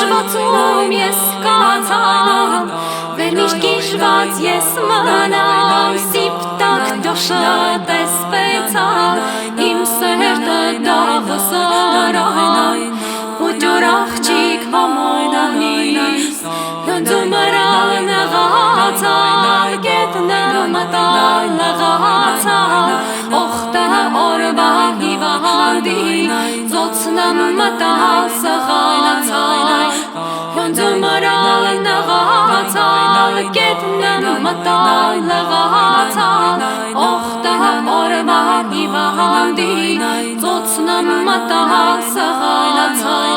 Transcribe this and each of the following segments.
գիշվածում ես կացամ, վերմիշտ գիշված ես մնամ, սիպտակ դոշը տեսպեցալ, իմ սերտը դաղը սարան, ու դուր աղջիկ համոնիս, հնդում մրան աղացալ, գետնը մտալ աղացալ, օխտը օրվա հիվանդի, ծոցնը մտալ սղացալ, հնդում մրան աղացալ, գետնը մտալ աղացալ, օխտը օրվա հիվանդի, ծոցնը մտալ սղացալ,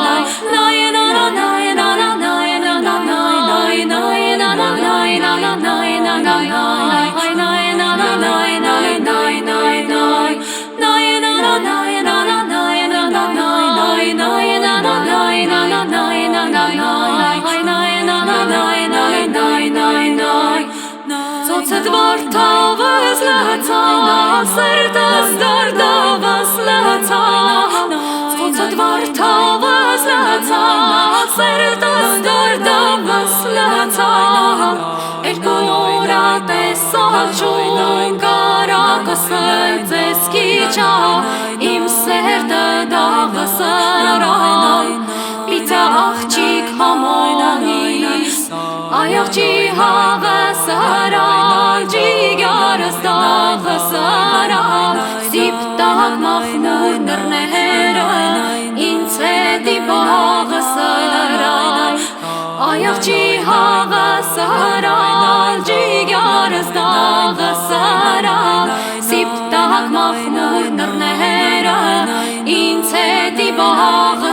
Ծոցդ վարդավս լացա, սրտս դարդավս լացա, ծոցդ վարդավս լացա, սրտս դարդավս լացա, երկու օրա տեսալ շուն կարակսել ձեզ կիչա, իմ սերտը դաղը սարան, պիծա աղջիկ համոնիս, այ աղջի հաղը սարան, ջիգարս դաղը սարան, սիպտակ մախմուր նրները, ինձ հետի բաղը սարան, այ աղջի հաղը սարան, ջիգարս դաղը սարան, սիպտակ մախմուր նրները, ինձ հետի բաղը